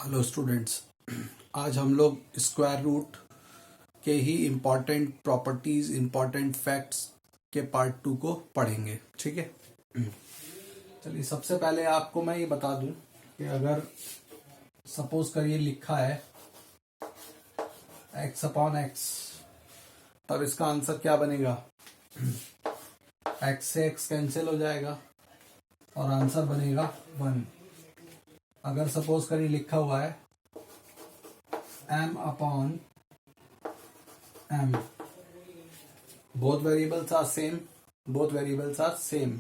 Hello students. आज हम लोग स्क्वायर रूट के ही इम्पॉर्टेंट प्रॉपर्टीज, इम्पॉर्टेंट फैक्ट्स के पार्ट 2 को पढ़ेंगे। ठीक है, चलिए सबसे पहले आपको मैं ये बता दूं कि अगर सपोज करिए लिखा है x अपॉन x, तब इसका आंसर क्या बनेगा? x से x कैंसिल हो जाएगा और आंसर बनेगा 1। अगर सपोज करिए लिखा हुआ है m upon m, both variables are same,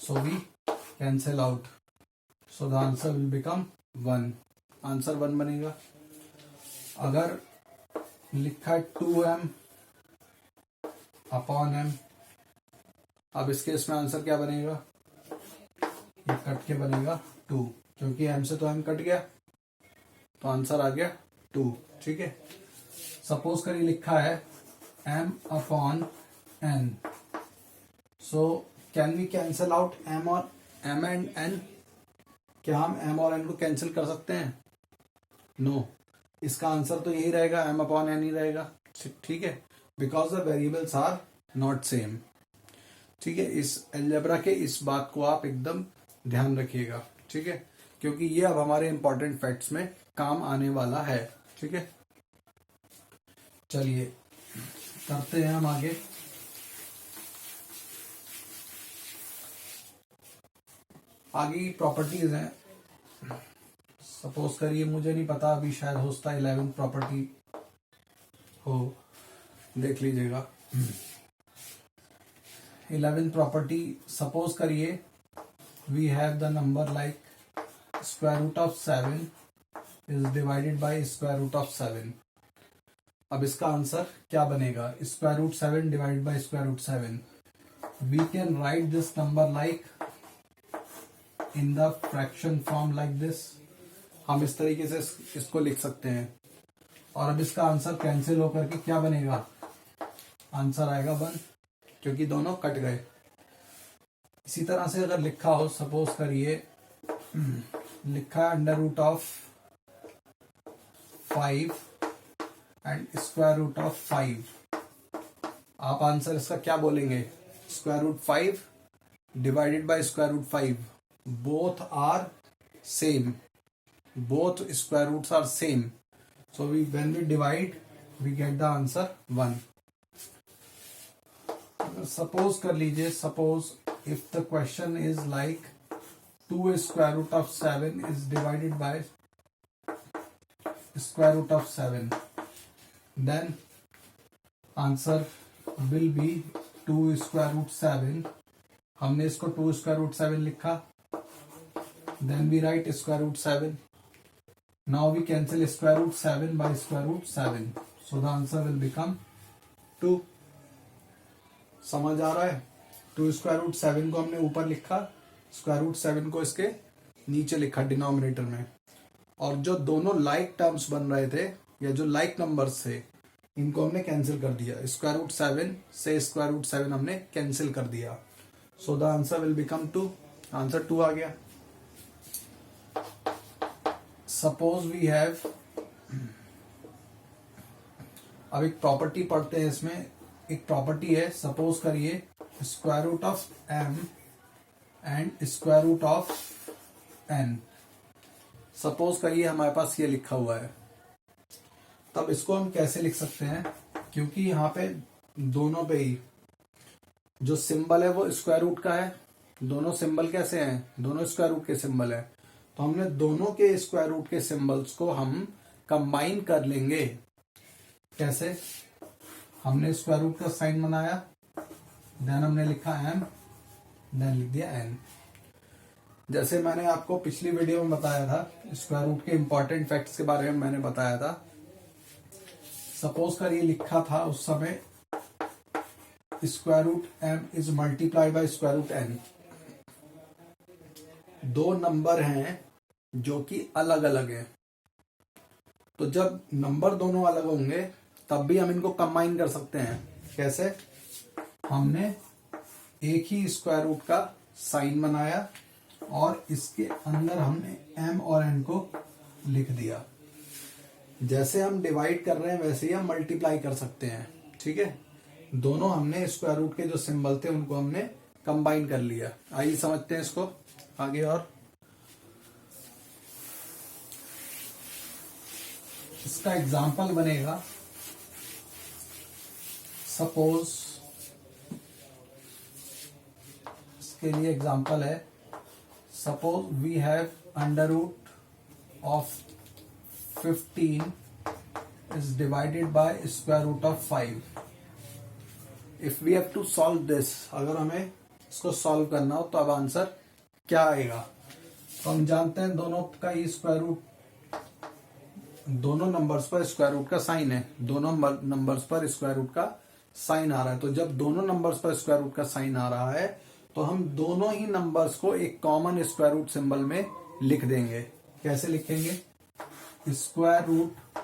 so we cancel out, so the answer will become 1। Answer 1 बनेगा। अगर लिखा है 2m अपॉन m, अब इस केस में आंसर क्या बनेगा? ये कट के बनेगा 2, क्योंकि m से तो m कट गया तो आंसर आ गया 2। ठीक है, सपोज करिए लिखा है m upon n, so can we cancel out m and n? क्या हम m और n को कैंसिल कर सकते हैं? नो, इसका आंसर तो यही रहेगा, m अपॉन n ही रहेगा। ठीक है, because the variables are not same. ठीक है, इस अलजेब्रा के इस बात को आप एकदम ध्यान रखिएगा। ठीक है, क्योंकि ये अब हमारे इंपॉर्टेंट फैक्ट्स में काम आने वाला है। ठीक है, चलिए करते हैं हम आगे। आगे की प्रॉपर्टीज हैं। सपोज करिए, मुझे नहीं पता, अभी शायद होता 11th प्रॉपर्टी हो, देख लीजिएगा। 11th प्रॉपर्टी, सपोज करिए we have the number like square root of 7 is divided by square root of 7। अब इसका आंसर क्या बनेगा? Square root 7 divided by square root 7। We can write this number like in the fraction form like this. हम इस तरीके से इसको लिख सकते हैं। और अब इसका आंसर कैंसिल होकर के क्या बनेगा? आंसर आएगा 1, क्योंकि दोनों कट गए। इसी तरह से अगर लिखा हो, सपोज करिए लिखा है under root of 5 and square root of 5, आप आंसर इसका क्या बोलेंगे? Square root 5 divided by square root 5, both are same, both square roots are same, so when we divide we get the answer 1। Suppose कर लीजिए, suppose if the question is like 2 square root of 7 is divided by square root of 7, then answer will be 2 square root 7। हमने इसको 2 square root 7 लिखा, then we write square root 7। Now we cancel square root 7 by square root 7. So the answer will become 2। समझ आ रहा है? 2 square root 7 को हमने ऊपर लिखा, स्क्वायर रूट 7 को इसके नीचे लिखा डिनोमिनेटर में। और जो दोनों लाइक टर्म्स बन रहे थे या जो लाइक नंबर्स थे, इनको हमने कैंसिल कर दिया। स्क्वायर रूट 7 से स्क्वायर रूट 7 हमने कैंसिल कर दिया। So the answer will become 2। Answer 2 आ गया। सपोज वी हैव, अब एक प्रॉपर्टी पढ़ते हैं। इसमें एक प्रॉपर्टी है, सपोज करिए square root of m and square root of n। Suppose करिए हमारे पास ये लिखा हुआ है, तब इसको हम कैसे लिख सकते हैं? क्योंकि यहाँ पे दोनों पे ही जो सिंबल है वो स्क्वायर रूट का है। दोनों सिंबल कैसे हैं? दोनों स्क्वायर रूट के सिंबल है, तो हमने दोनों के स्क्वायर रूट के सिंबल्स को हम कंबाइन कर लेंगे। कैसे? हमने स्क्वायर रूट का साइन बनाया, देन हमने लिखा m, देन लिख दिया n। जैसे मैंने आपको पिछली वीडियो में बताया था, स्क्वायर रूट के इंपॉर्टेंट फैक्ट्स के बारे में मैंने बताया था। सपोज करिए लिखा था उस समय square root m is multiplied by square root n। दो नंबर हैं जो कि अलग अलग हैं, तो जब नंबर दोनों अलग होंगे तब भी हम इनको कंबाइन कर सकते हैं। कैसे? हमने एक ही स्क्वायर रूट का साइन बनाया और इसके अंदर हमने m और n को लिख दिया। जैसे हम डिवाइड कर रहे हैं वैसे ही हम मल्टीप्लाई कर सकते हैं। ठीक है, दोनों हमने स्क्वायर रूट के जो सिंबल थे उनको हमने कंबाइन कर लिया। आइए समझते हैं इसको आगे। और इसका एग्जाम्पल बनेगा, सपोज इसके लिए एग्जाम्पल है, suppose we have under root of 15 is divided by square root of 5. If we have to solve this, अगर हमें इसको सॉल्व करना हो तो अब आंसर क्या आएगा? तो हम जानते हैं दोनों का ही स्क्वायर रूट, दोनों नंबर्स पर स्क्वायर रूट का साइन है, दोनों नंबर्स पर स्क्वायर रूट का साइन आ रहा है। तो जब दोनों नंबर्स पर स्क्वायर रूट का साइन आ रहा है तो हम दोनों ही नंबर्स को एक कॉमन स्क्वायर रूट सिंबल में लिख देंगे। कैसे लिखेंगे? स्क्वायर रूट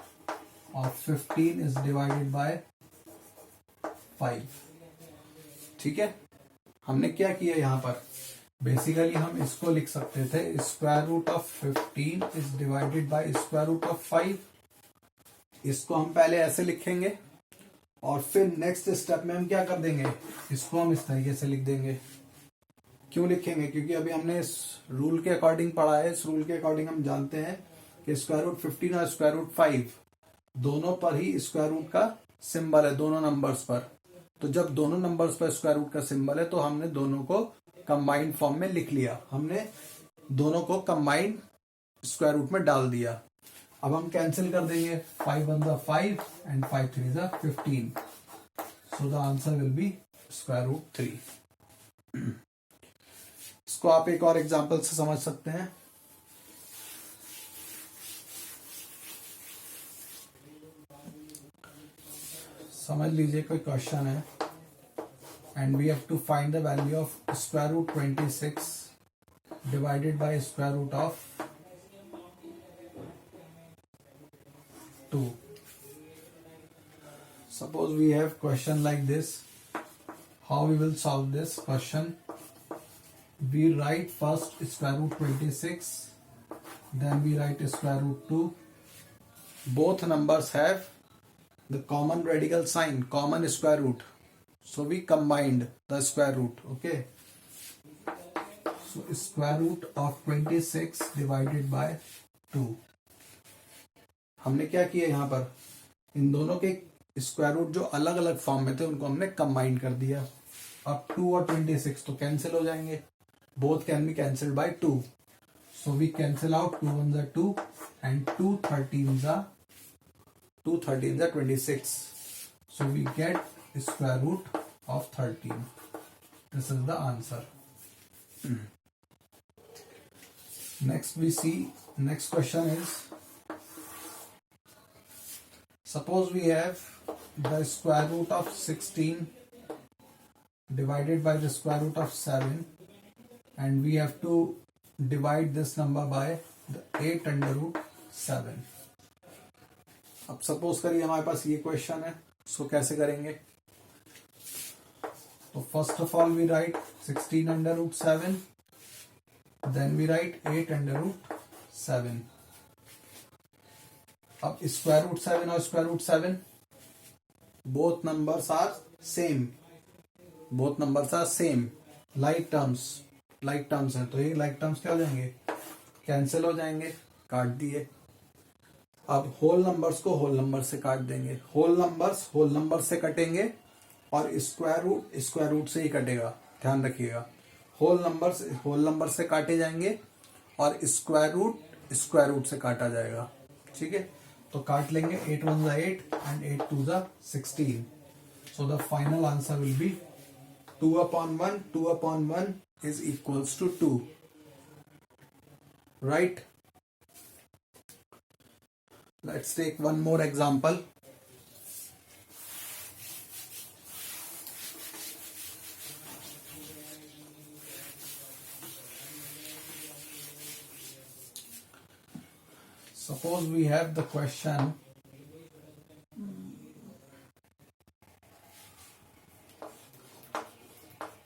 और 15 is divided by 5। ठीक है, हमने क्या किया यहां पर? बेसिकली हम इसको लिख सकते थे square root of 15 is divided by square root of 5। इसको हम पहले ऐसे लिखेंगे और फिर नेक्स्ट स्टेप में हम क्या कर देंगे, इसको हम इस तरीके से लिख देंगे। क्यों लिखेंगे? क्योंकि अभी हमने इस रूल के अकॉर्डिंग पढ़ा है। इस रूल के अकॉर्डिंग हम जानते हैं कि स्क्वायर रूट 15 और स्क्वायर रूट 5 दोनों पर ही स्क्वायर रूट का सिंबल है, दोनों नंबर्स पर। तो जब दोनों नंबर्स पर स्क्वायर रूट का सिंबल है तो हमने दोनों को कंबाइंड फॉर्म में लिख लिया, हमने दोनों को कंबाइंड स्क्वायर रूट में डाल दिया। अब हम कैंसिल कर देंगे, 5 1 जा 5 एंड 5 3 जा 15। So the answer will be square root 3। इसको आप एक और एग्जाम्पल से समझ सकते हैं। समझ लीजिए कोई क्वेश्चन है and we have to find the value of square root 26 divided by square root of 2। Suppose we have question like this, how we will solve this question? We write first square root 26, then we write square root 2। Both numbers have the common radical sign, common square root, so we combined the square root. Okay, so square root of 26 divided by 2। हमने क्या किया यहाँ पर? इन दोनों के square root जो अलग अलग फॉर्म में थे उनको हमने कंबाइन कर दिया। अब 2 और 26 तो कैंसिल हो जाएंगे, both can be cancelled by 2, so we cancel out 2 1 जा 2 एंड 2 13 जा 2 13 जा 26, so we get square root of 13. This is the answer. Next we see, next question is, suppose we have the square root of 16 divided by the square root of 7 and we have to divide this number by the 8 under root 7। अब suppose करिए हमारे पास ये question है, उसको कैसे करेंगे? तो first of all we write 16 under root 7, then we write 8 under root 7। अब स्क्वायर रूट 7 और square root 7 both numbers are same, both numbers are same, like terms हैं, तो ये लाइक टर्म्स क्या हो जाएंगे? कैंसिल हो जाएंगे, काट दिए। अब होल नंबर्स को होल नंबर से काट देंगे, होल नंबर्स होल नंबर से कटेंगे और स्क्वायर रूट से ही कटेगा, ध्यान रखिएगा। होल नंबर से काटे जाएंगे और स्क्वायर रूट से काटा जाएगा। ठीक है, तो काट लेंगे, 8 1 जा 8 एंड 8 2 जा 16। So the final answer will B 2/1, 2/1 is equals to 2, right? Let's take one more example. Suppose we have the question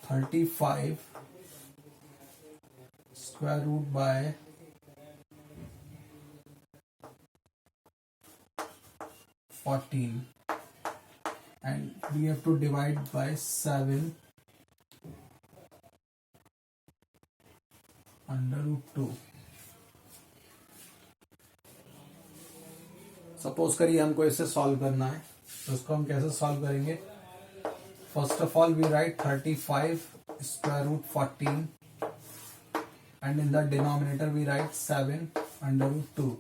(35) square root by 14 and we have to divide by 7 under root 2. Suppose करिए हमको इसे solve करना है, तो इसको हम कैसे solve करेंगे? First of all we write 35 square root 14 and in the denominator we write 7 under root 2.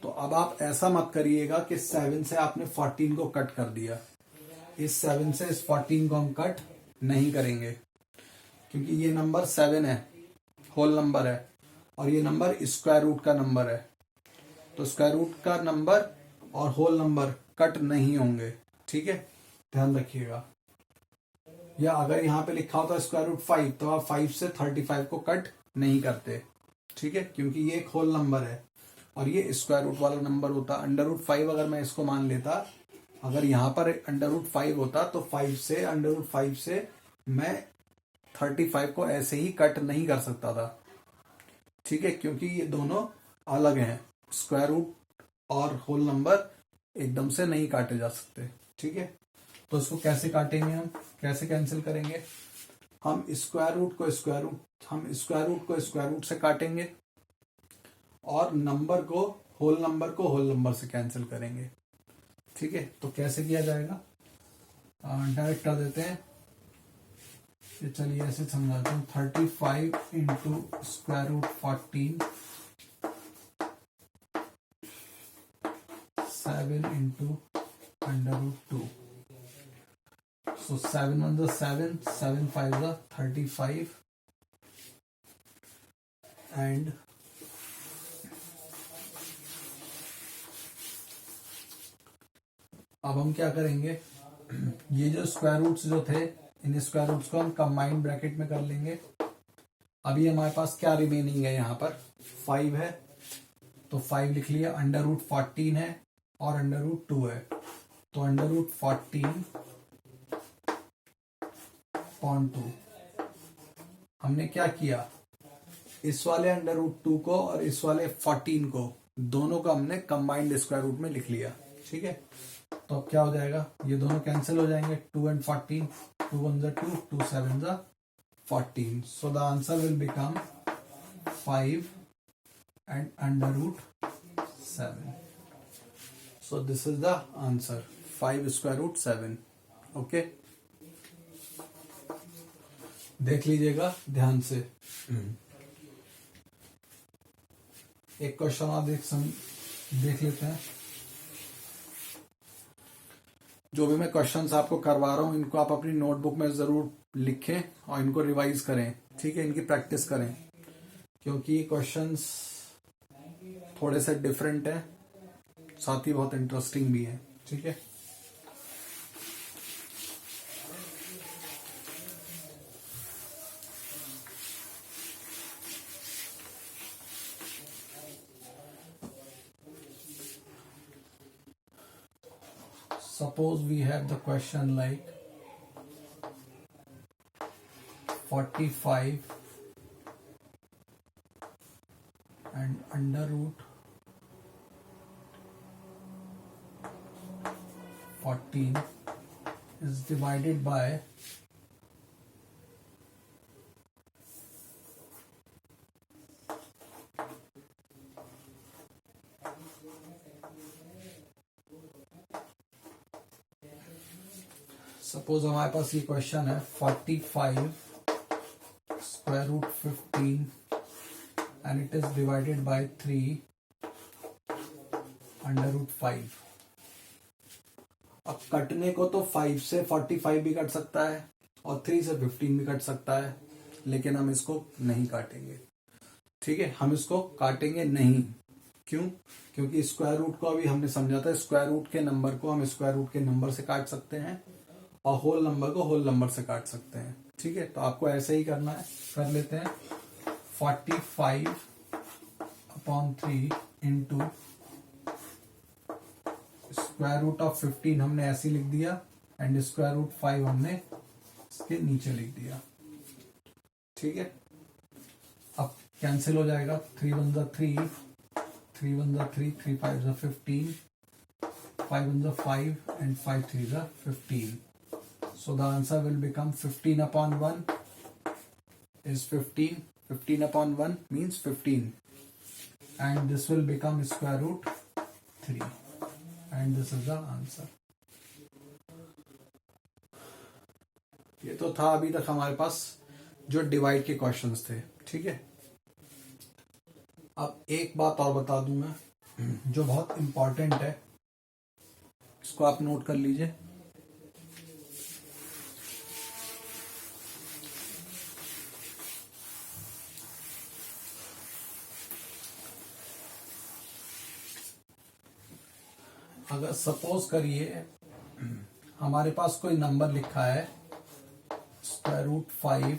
तो अब आप ऐसा मत करिएगा कि 7 से आपने 14 को कट कर दिया। इस 7 से इस 14 को हम कट नहीं करेंगे, क्योंकि ये नंबर 7 है, होल नंबर है, और ये नंबर स्क्वायर रूट का नंबर है। तो स्क्वायर रूट का नंबर और होल नंबर कट नहीं होंगे, ठीक है, ध्यान रखिएगा। या अगर यहाँ पे लिखा होता स्क्वायर रूट 5, तो आप 5 से 35 को कट नहीं करते, ठीक है, क्योंकि ये एक होल नंबर है और ये स्क्वायर रूट वाला नंबर होता। अंडर रूट 5 अगर मैं इसको मान लेता, अगर यहाँ पर अंडर रूट 5 होता, तो 5 से अंडर रूट 5 से मैं 35 को ऐसे ही कट नहीं कर सकता था, ठीक है, क्योंकि ये दोनों अलग हैं। स्क्वायर रूट और होल नंबर एकदम से नहीं काटे जा सकते, ठीक है। तो इसको कैसे काटेंगे, हम कैसे कैंसिल करेंगे? हम स्क्वायर रूट को स्क्वायर रूट से काटेंगे और नंबर को होल नंबर से कैंसिल करेंगे, ठीक है। तो कैसे किया जाएगा, डायरेक्ट कर देते हैं। ये चलिए ऐसे समझाते हैं। 35 into square root 14 7 into under root 2. So 7 1 is 7, 7 5 is 35, and अब हम क्या करेंगे, ये जो स्क्वायर रूट्स जो थे, इन स्क्वायर रूट्स को हम कंबाइंड ब्रैकेट में कर लेंगे। अभी हमारे पास क्या रिमेनिंग है, यहाँ पर 5 है, तो 5 लिख लिया। अंडर रूट 14 है और अंडर रूट 2 है, तो अंडर रूट 14.2। हमने क्या किया, इस वाले अंडर रूट 2 को और इस वाले 14 को, दोनों को हमने कंबाइंड स्क्वायर रूट में लिख लिया, ठीक है। तो अब क्या हो जाएगा, ये दोनों कैंसिल हो जाएंगे, 2 and 14, 2 1 is 2, 2 7 is 14. So the answer will become 5 and under root 7. So this is the answer, 5 square root 7. Okay, देख लीजिएगा ध्यान से। एक क्वेश्चन आप देख लेते हैं। जो भी मैं क्वेश्चंस आपको करवा रहा हूं, इनको आप अपनी नोटबुक में जरूर लिखें और इनको रिवाइज करें, ठीक है, इनकी प्रैक्टिस करें, क्योंकि क्वेश्चंस थोड़े से डिफरेंट हैं, साथ ही बहुत इंटरेस्टिंग भी है, ठीक है। Suppose we have the question like 45 and under root 14 is divided by suppose हमारे पास ये क्वेश्चन है 45 square root 15 and it is divided by 3 under root 5। अब कटने को तो 5 से 45 भी कट सकता है और 3 से 15 भी कट सकता है, लेकिन हम इसको नहीं काटेंगे, ठीक है, हम इसको काटेंगे नहीं। क्यों? क्योंकि स्क्वायर रूट को अभी हमने समझा था, स्क्वायर रूट के नंबर को हम स्क्वायर रूट के नंबर से काट सकते हैं और होल नंबर को होल नंबर से काट सकते हैं, ठीक है। तो आपको ऐसे ही करना है, कर लेते हैं। 45/3 इंटू स्क्वायर रूट ऑफ 15 हमने ऐसे लिख दिया एंड स्क्वायर रूट 5 हमने इसके नीचे लिख दिया, ठीक है। अब कैंसिल हो जाएगा, 3 1 3 3 1 जा 3, 3 5 जा 15, 5 1 जा 5 and 5 3 जा 15. So the answer will become 15 upon 1 is 15. 15 upon 1 means 15. And this will become square root 3. And this is the answer. ये तो था अभी तक हमारे पास जो डिवाइड के क्वेश्चंस थे, ठीक है। अब एक बात और बता दूं मैं जो बहुत इंपॉर्टेंट है, इसको आप नोट कर लीजिए। अगर सपोज करिए हमारे पास कोई नंबर लिखा है square root 5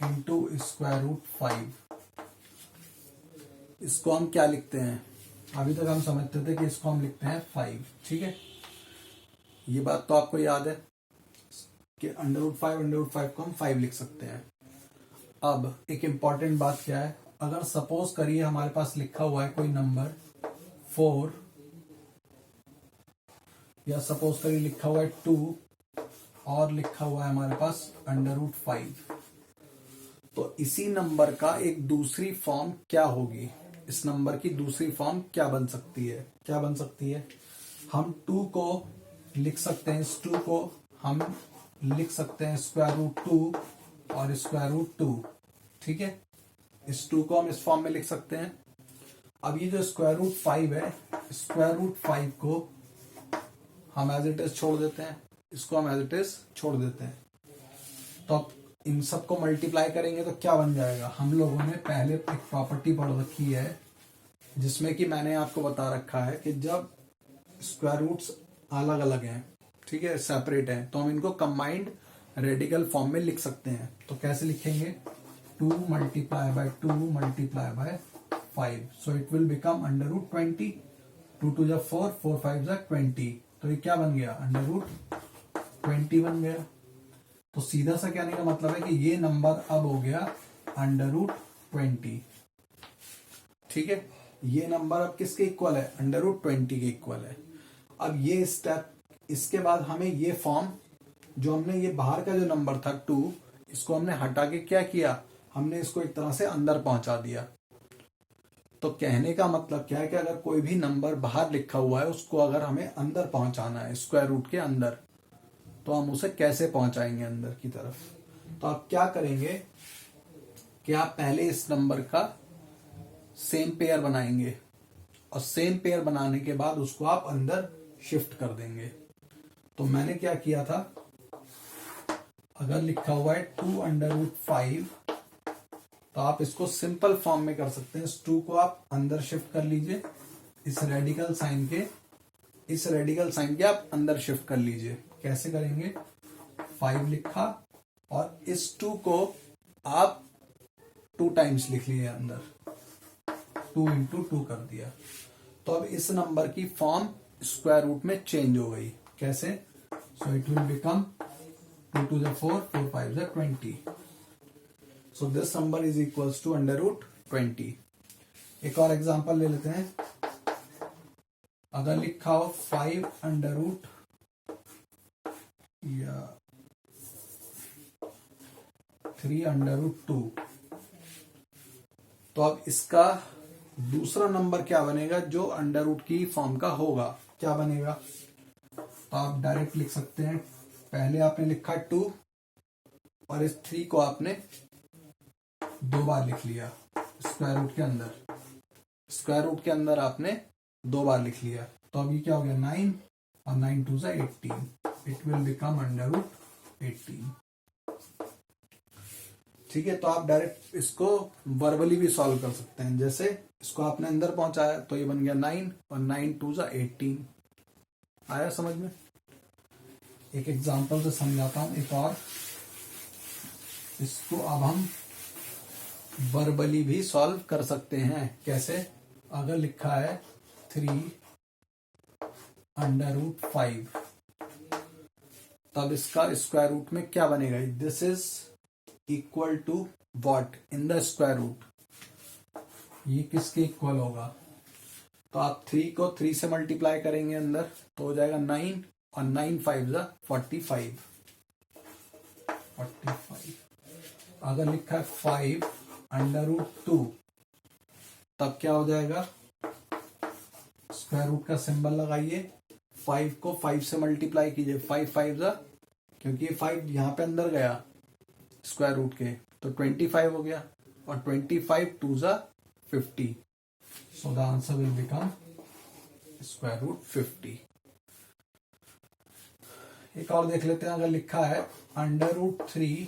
into square root 5, इसको हम क्या लिखते हैं? अभी तक हम समझते थे कि इसको हम लिखते हैं 5, ठीक है। ये बात तो आपको याद है कि अंडर रूट 5 को हम 5 लिख सकते हैं। अब एक इंपॉर्टेंट बात क्या है, अगर सपोज करिए हमारे पास लिखा हुआ है कोई नंबर 4, या सपोज करिए लिखा हुआ है 2 और लिखा हुआ है हमारे पास अंडर रूट 5, तो इसी नंबर का एक दूसरी फॉर्म क्या होगी? इस नंबर की दूसरी फॉर्म क्या बन सकती है? क्या बन सकती है? हम 2 को लिख सकते हैं, इस 2 को हम लिख सकते हैं स्क्वायर रूट 2 और स्क्वायर रूट 2, ठीक है। इस 2 को हम इस फॉर्म में लिख सकते हैं। अब ये जो स्क्वायर रूट 5 है, स्क्वायर रूट 5 को हम एज इट इज छोड़ देते हैं, इसको हम एज इट इज छोड़ देते हैं। तो अब इन सबको मल्टीप्लाई करेंगे तो क्या बन जाएगा? हम लोगों ने पहले एक प्रॉपर्टी पढ़ रखी है जिसमें कि मैंने आपको बता रखा है कि जब स्क्वायर रूट्स अलग अलग हैं, ठीक है, सेपरेट हैं, तो हम इनको कंबाइंड रेडिकल फॉर्म में लिख सकते हैं। तो कैसे लिखेंगे? 2 multiply by 2 multiply by 5, so it will become under root 20। 2 2 जा 4, 4 5 जा 20, तो ये क्या बन गया? अंडर रूट 20 बन गया। तो सीधा सा कहने का मतलब है कि ये नंबर अब हो गया अंडर रूट 20, ठीक है। ये नंबर अब किसके इक्वल है? अंडर रूट 20 के इक्वल है। अब ये स्टेप, इसके बाद हमें ये फॉर्म, जो हमने ये बाहर का जो नंबर था 2, इसको हमने हटा के क्या किया? हमने इसको एक तरह से अंदर पहुंचा दिया। तो कहने का मतलब क्या है कि अगर कोई भी नंबर बाहर लिखा हुआ है उसको अगर हमें अंदर पहुंचाना है, स्क्वायर रूट के अंदर, तो हम उसे कैसे पहुंचाएंगे अंदर की तरफ? तो आप क्या करेंगे कि आप पहले इस नंबर का सेम पेयर बनाएंगे और सेम पेयर बनाने के बाद उसको आप अंदर शिफ्ट कर देंगे। तो मैंने क्या किया था, अगर लिखा हुआ है 2 अंडर रूट 5, तो आप इसको सिंपल फॉर्म में कर सकते हैं। इस 2 को आप अंदर शिफ्ट कर लीजिए, इस रेडिकल साइन के आप अंदर शिफ्ट कर लीजिए। कैसे करेंगे? 5 लिखा और इस 2 को आप 2 टाइम्स लिख लिए अंदर, 2 इंटू 2 कर दिया। तो अब इस नंबर की फॉर्म स्क्वायर रूट में चेंज हो गई। कैसे? सो इट विल बिकम 2 2 जा 4, 4 5 जा 20। So this number is equals to under root 20। एक और एग्जांपल ले लेते हैं। अगर लिखा हो 5 अंडर रूट या 3 अंडर रूट 2, तो अब इसका दूसरा नंबर क्या बनेगा जो अंडर रूट की फॉर्म का होगा? क्या बनेगा? तो आप डायरेक्ट लिख सकते हैं, पहले आपने लिखा 2 और इस 3 को आपने 2 बार लिख लिया स्क्वायर रूट के अंदर। स्क्वायर रूट के अंदर आपने 2 बार लिख लिया, तो अभी क्या हो गया? 9 और 9 2 जा 18, it will become under root 18, ठीक है। तो आप डायरेक्ट इसको वर्बली भी सॉल्व कर सकते हैं। जैसे इसको आपने अंदर पहुंचाया तो ये बन गया 9 और 9 2 जा 18। आया समझ में? एक एग्जांपल से समझाता हूं एक और। इसको अब हम वर्बली भी सॉल्व कर सकते हैं। कैसे? अगर लिखा है 3 अंडर रूट 5, तब इसका स्क्वायर रूट में क्या बनेगा? This is equal to what in the square root? ये किसके इक्वल होगा? तो आप 3 को 3 से मल्टीप्लाई करेंगे अंदर तो हो जाएगा 9 और 9 5 45। अगर लिखा है 5 अंडर रूट 2 तब क्या हो जाएगा, स्क्वायर रूट का सिंबल लगाइए, 5 को 5 से मल्टीप्लाई कीजिए, 5 5 क्योंकि 5 यहां पे अंदर गया स्क्वायर रूट के तो 25 हो गया और 25 2 50। So the answer will become square root 50। एक और देख लेते हैं, अगर लिखा है अंडर रूट 3,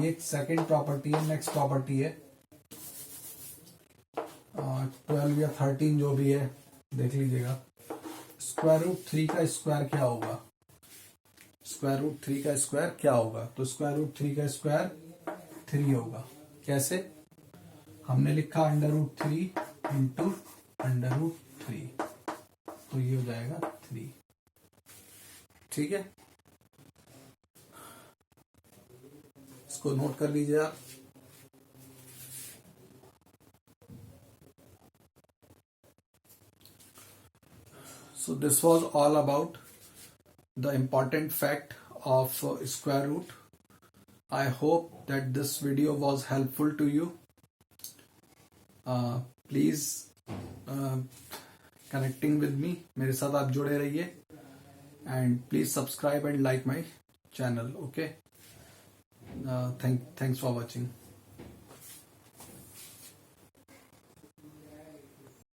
ये सेकंड प्रॉपर्टी है, नेक्स्ट प्रॉपर्टी है 12 या 13 जो भी है देख लीजिएगा। स्क्वायर रूट 3 का स्क्वायर क्या होगा, स्क्वायर रूट 3 का स्क्वायर क्या होगा, तो स्क्वायर रूट 3 का स्क्वायर 3 होगा। कैसे, हमने लिखा under root 3 into under root 3 तो ये हो जाएगा 3। ठीक है, इसको नोट कर लीजिए आप। So this was all about the important fact of square root. I hope that this video was helpful to you. Please connecting with me, मेरे साथ आप जुड़े रहिए and please subscribe and like my channel. Okay. Thanks for watching.